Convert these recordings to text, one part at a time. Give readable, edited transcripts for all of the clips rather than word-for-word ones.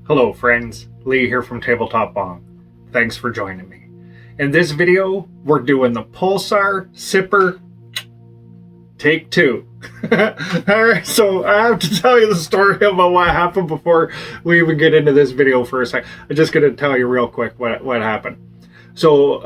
Hello friends, Lee here from TableTop Bong. Thanks for joining me. In this video, we're doing the Pulsar Sipper Take 2. Alright, so I have to tell you the story about what happened before we even get into this video for a sec. I'm just going to tell you real quick what happened. So,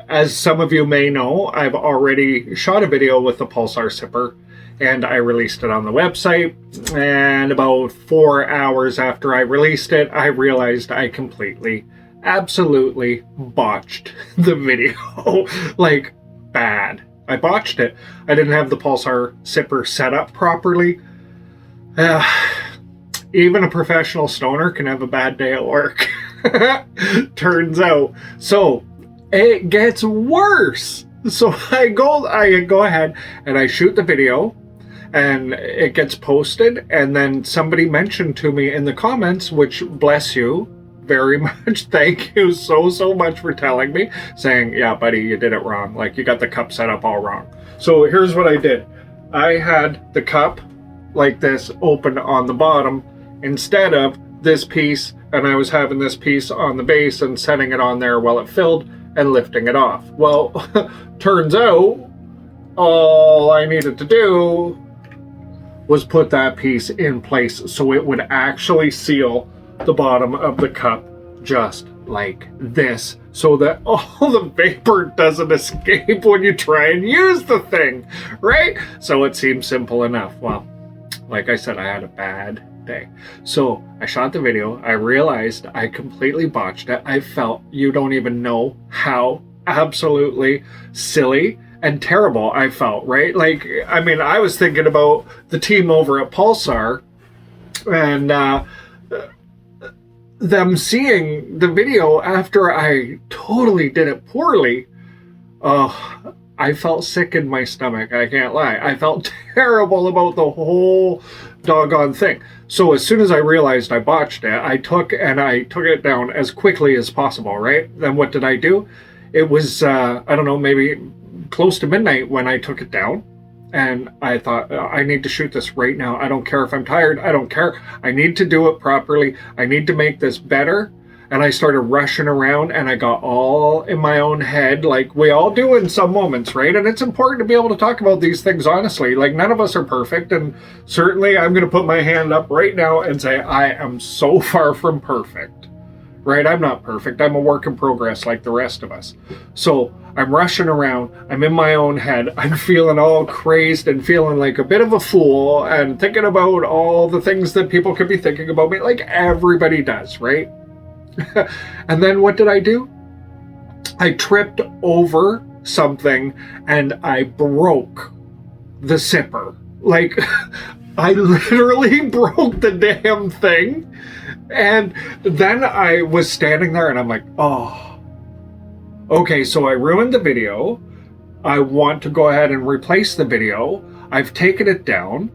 as some of you may know, I've already shot a video with the Pulsar Sipper, and I released it on the website, and about 4 hours after I released it, I realized I completely, absolutely botched the video. Like, bad. I botched it. I didn't have the Pulsar Sipper set up properly. Even a professional stoner can have a bad day at work. Turns out. So, it gets worse. So I go ahead and I shoot the video, and it gets posted, and then somebody mentioned to me in the comments, which bless you very much, thank you so much for telling me, saying, yeah buddy, you did it wrong, like you got the cup set up all wrong. So here's what I did. I had the cup like this open on the bottom instead of this piece, and I was having this piece on the base and setting it on there while it filled and lifting it off. Well, turns out all I needed to do was put that piece in place so it would actually seal the bottom of the cup just like this, so that all the vapor doesn't escape when you try and use the thing, right? So it seems simple enough. Well, like I said, I had a bad day. So I shot the video. I realized I completely botched it. I felt, you don't even know how absolutely silly and terrible I felt, right? Like, I mean, I was thinking about the team over at Pulsar and them seeing the video after I totally did it poorly. I felt sick in my stomach, I can't lie. I felt terrible about the whole doggone thing. So as soon as I realized I botched it, I took it down as quickly as possible, right? Then what did I do? It was, I don't know, maybe close to midnight when I took it down, and I thought, I need to shoot this right now. I don't care if I'm tired. I don't care. I need to do it properly. I need to make this better. And I started rushing around, and I got all in my own head, like we all do in some moments, right? And it's important to be able to talk about these things honestly. Like, none of us are perfect, and certainly I'm going to put my hand up right now and say I am so far from perfect, right? I'm not perfect. I'm a work in progress like the rest of us. So I'm rushing around. I'm in my own head. I'm feeling all crazed and feeling like a bit of a fool and thinking about all the things that people could be thinking about me, like everybody does, right? And then what did I do? I tripped over something and I broke the sipper. Like, I literally broke the damn thing. And then I was standing there and I'm like, oh, okay, so I ruined the video. I want to go ahead and replace the video. I've taken it down.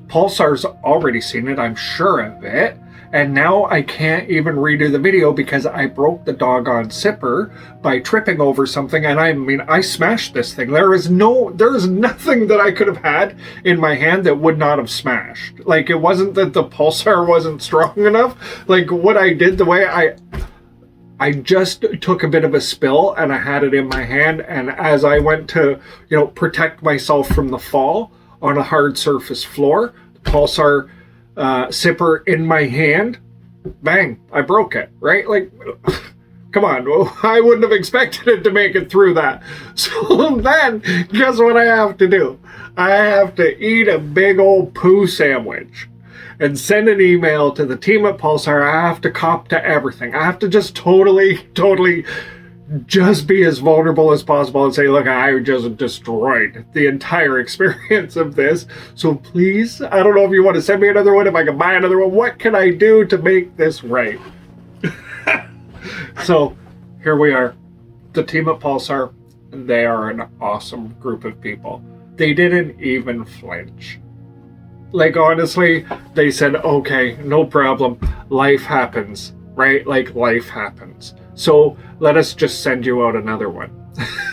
Pulsar's already seen it, I'm sure of it. And now I can't even redo the video because I broke the doggone sipper by tripping over something. And I mean, I smashed this thing. There is nothing that I could have had in my hand that would not have smashed. Like, it wasn't that the Pulsar wasn't strong enough. Like, what I did, the way I just took a bit of a spill and I had it in my hand. And as I went to, protect myself from the fall on a hard surface floor, the Pulsar sipper in my hand, bang, I broke it, right? Like, come on, I wouldn't have expected it to make it through that. So then, guess what I have to do? I have to eat a big old poo sandwich and send an email to the team at Pulsar. I have to cop to everything. I have to just totally just be as vulnerable as possible and say, look, I just destroyed the entire experience of this. So please, I don't know if you want to send me another one, if I can buy another one. What can I do to make this right? So here we are. The team at Pulsar, they are an awesome group of people. They didn't even flinch. Like, honestly, they said, okay, no problem. Life happens, right? Like, life happens. So let us just send you out another one.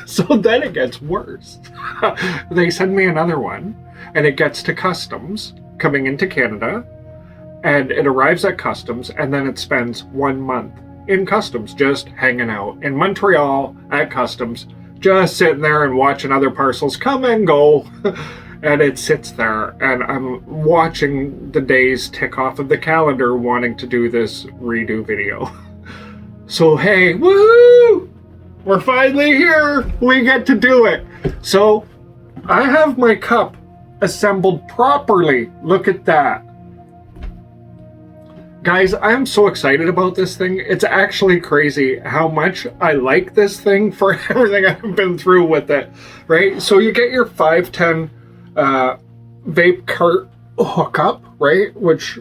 So then it gets worse. They send me another one, and it gets to customs coming into Canada, and it arrives at customs, and then it spends 1 month in customs just hanging out in Montreal at customs, just sitting there and watching other parcels come and go. And it sits there, and I'm watching the days tick off of the calendar wanting to do this redo video. So hey, woohoo! We're finally here! We get to do it! So I have my cup assembled properly. Look at that. Guys, I'm so excited about this thing. It's actually crazy how much I like this thing for everything I've been through with it, right? So you get your 510 vape cart hookup, right? Which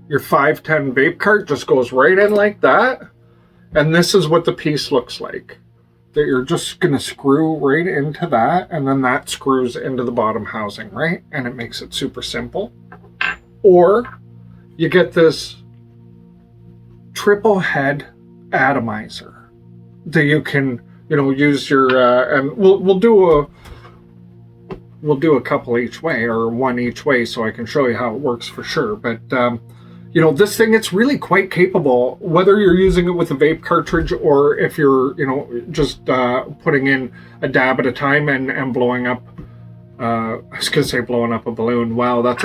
your 510 vape cart just goes right in like that. And this is what the piece looks like. That you're just going to screw right into that, and then that screws into the bottom housing, right? And it makes it super simple. Or you get this triple head atomizer that you can, use your, and we'll do a couple each way, or one each way, so I can show you how it works for sure. But this thing, it's really quite capable, whether you're using it with a vape cartridge or if you're, just putting in a dab at a time and blowing up, I was going to say blowing up a balloon. Wow, that's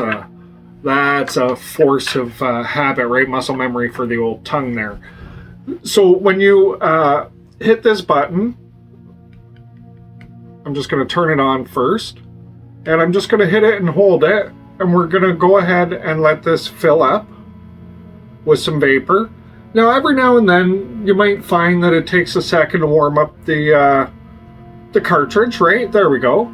a force of habit, right? Muscle memory for the old tongue there. So when you hit this button, I'm just going to turn it on first. And I'm just going to hit it and hold it. And we're going to go ahead and let this fill up with some vapor. Now, every now and then, you might find that it takes a second to warm up the cartridge, right? There we go.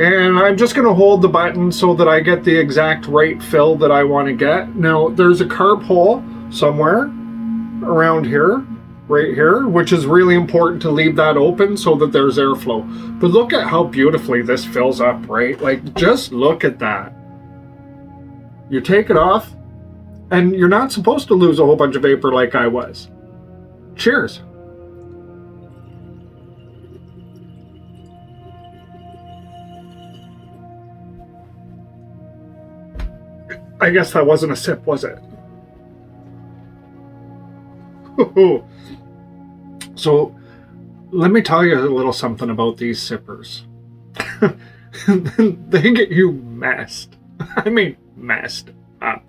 And I'm just going to hold the button so that I get the exact right fill that I want to get. Now, there's a carb hole somewhere around here, right here, which is really important to leave that open so that there's airflow. But look at how beautifully this fills up, right? Like, just look at that. You take it off, and you're not supposed to lose a whole bunch of vapor like I was. Cheers. I guess that wasn't a sip, was it? So, let me tell you a little something about these sippers. They get you messed. I mean, messed up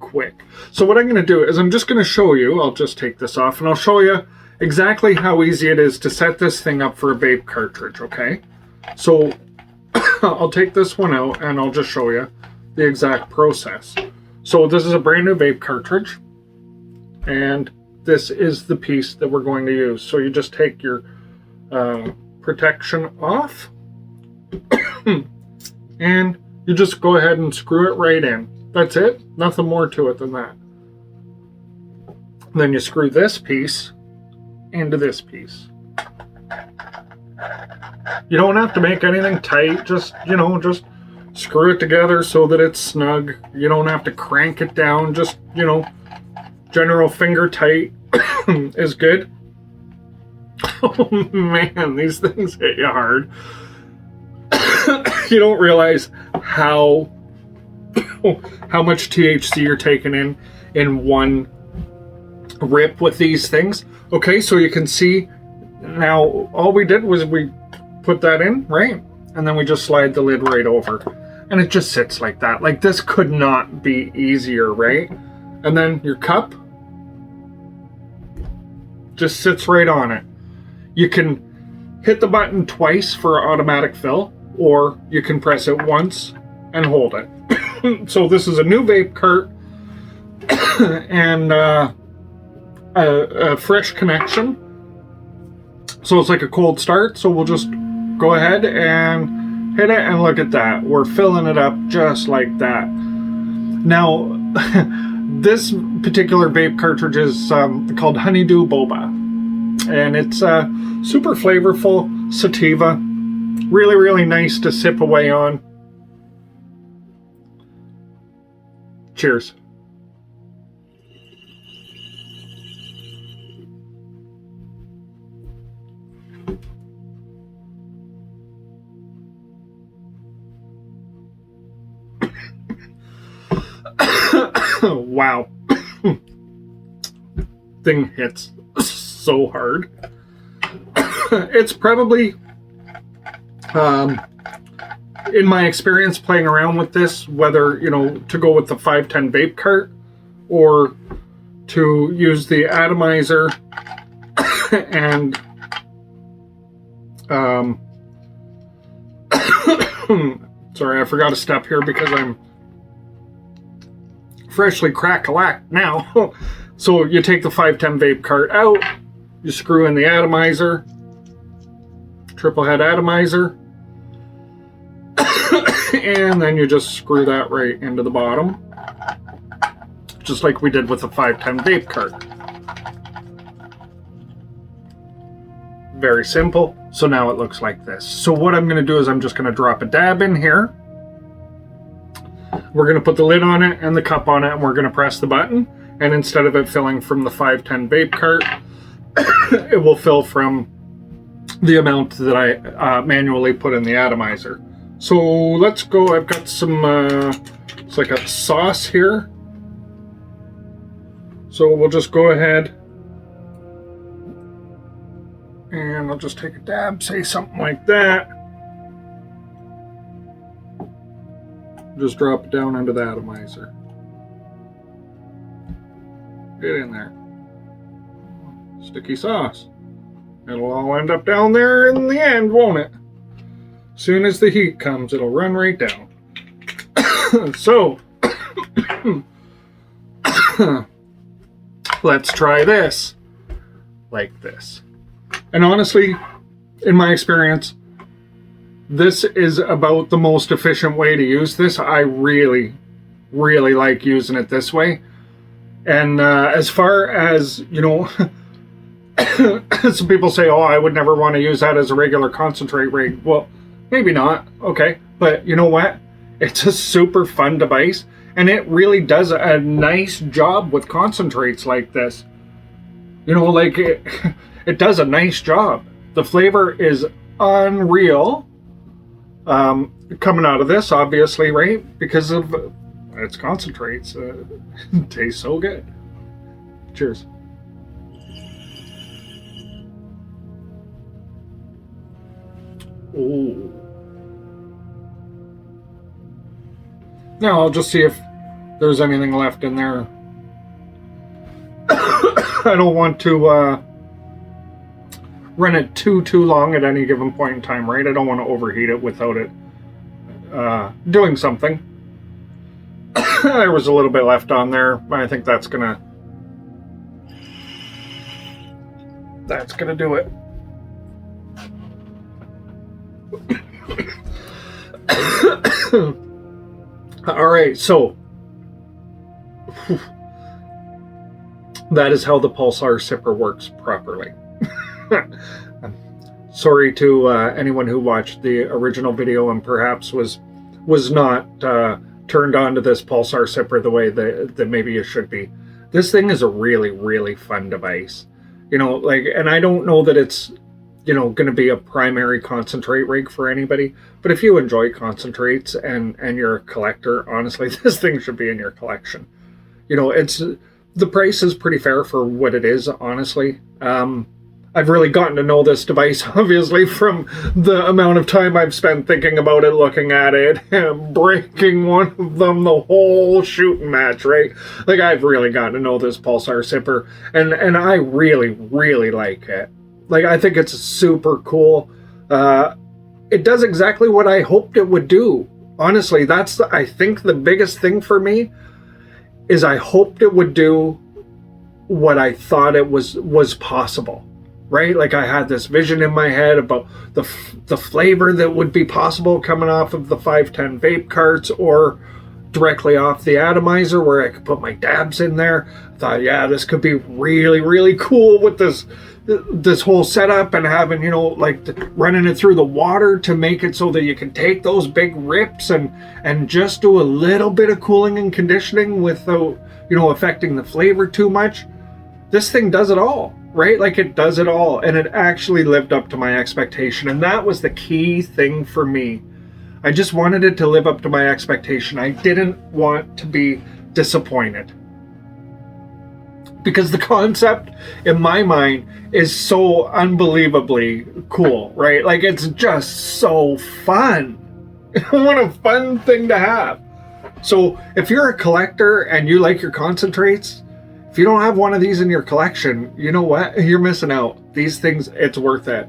quick. So what I'm going to do is I'm just going to show you, I'll just take this off, and I'll show you exactly how easy it is to set this thing up for a vape cartridge, okay? So, I'll take this one out, and I'll just show you the exact process. So this is a brand new vape cartridge, and this is the piece that we're going to use. So you just take your protection off, and you just go ahead and screw it right in. That's it. Nothing more to it than that. Then you screw this piece into this piece. You don't have to make anything tight. Just screw it together so that it's snug. You don't have to crank it down. Just, general finger tight is good. Oh man, these things hit you hard. You don't realize how much THC you're taking in one rip with these things. Okay, so you can see now all we did was we put that in, right? And then we just slide the lid right over. And it just sits like that. Like, this could not be easier, right? And then your cup just sits right on it. You can hit the button twice for automatic fill, or you can press it once and hold it. So this is a new vape cart and a fresh connection. So it's like a cold start. So we'll just go ahead and hit it, and look at that. We're filling it up just like that. Now, this particular vape cartridge is called Honeydew Boba, and it's super flavorful sativa. Really, really nice to sip away on. Cheers. Wow. Thing hits so hard. It's probably, in my experience playing around with this, whether, to go with the 510 vape cart or to use the atomizer and sorry, I forgot a step here because I'm freshly crack-a-lack now. So you take the 510 vape cart out, you screw in the atomizer, triple head atomizer, and then you just screw that right into the bottom, just like we did with the 510 vape cart. Very simple. So now it looks like this. So what I'm going to do is I'm just going to drop a dab in here. We're going to put the lid on it and the cup on it, and we're going to press the button. And instead of it filling from the 510 vape cart, it will fill from the amount that I manually put in the atomizer. So let's go. I've got some, it's like a sauce here. So we'll just go ahead and I'll just take a dab, say something like that. Just drop it down into the atomizer. Get in there. Sticky sauce. It'll all end up down there in the end, won't it? As soon as the heat comes, it'll run right down. So, let's try this. Like this. And honestly, in my experience, this is about the most efficient way to use this. I really, really like using it this way. And as far as, some people say, oh, I would never want to use that as a regular concentrate rig. Well, maybe not. Okay. But you know what? It's a super fun device. And it really does a nice job with concentrates like this. It does a nice job. The flavor is unreal. Coming out of this, obviously, right? Because of its concentrates. It tastes so good. Cheers. Ooh. Now I'll just see if there's anything left in there. I don't want to run it too long at any given point in time, right? I don't want to overheat it without it doing something. There was a little bit left on there. I think that's gonna do it. All right, so that is how the Pulsar Sipper works properly. Sorry to anyone who watched the original video and perhaps was not turned on to this Pulsar Sipper the way that maybe it should be. This thing is a really, really fun device. And I don't know that it's, going to be a primary concentrate rig for anybody, but if you enjoy concentrates and you're a collector, honestly, this thing should be in your collection. The price is pretty fair for what it is, honestly. I've really gotten to know this device, obviously, from the amount of time I've spent thinking about it, looking at it, and breaking one of them the whole shooting match, right? I've really gotten to know this Pulsar Sipper, and I really, really like it. I think it's super cool. It does exactly what I hoped it would do. Honestly, that's, I think, the biggest thing for me, is I hoped it would do what I thought it was possible. Right? I had this vision in my head about the flavor that would be possible coming off of the 510 vape carts or directly off the atomizer where I could put my dabs in there. I thought, yeah, this could be really, really cool with this whole setup and having, running it through the water to make it so that you can take those big rips and just do a little bit of cooling and conditioning without, affecting the flavor too much. This thing does it all. Right? It does it all. And it actually lived up to my expectation. And that was the key thing for me. I just wanted it to live up to my expectation. I didn't want to be disappointed. Because the concept, in my mind, is so unbelievably cool, right? Like, it's just so fun. What a fun thing to have. So if you're a collector and you like your concentrates, if you don't have one of these in your collection, you know what? You're missing out. These things, it's worth it.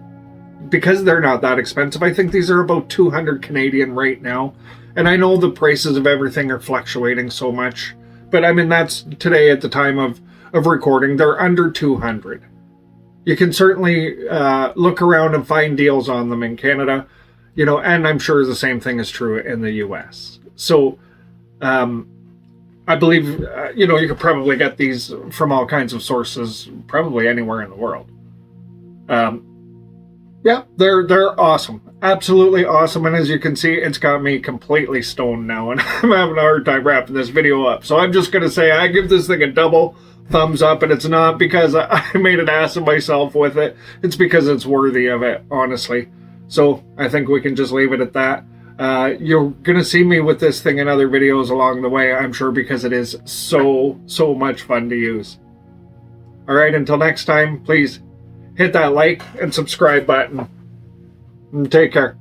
Because they're not that expensive. I think these are about 200 Canadian right now. And I know the prices of everything are fluctuating so much. But I mean, that's today at the time of recording. They're under 200. You can certainly look around and find deals on them in Canada. You know, and I'm sure the same thing is true in the US. So, I believe, you know, you could probably get these from all kinds of sources, probably anywhere in the world. Yeah, they're awesome. Absolutely awesome. And as you can see, it's got me completely stoned now, and I'm having a hard time wrapping this video up. So I'm just going to say I give this thing a double thumbs up, and it's not because I made an ass of myself with it. It's because it's worthy of it, honestly. So I think we can just leave it at that. You're going to see me with this thing in other videos along the way, I'm sure, because it is so much fun to use. All right, until next time, please hit that like and subscribe button. And take care.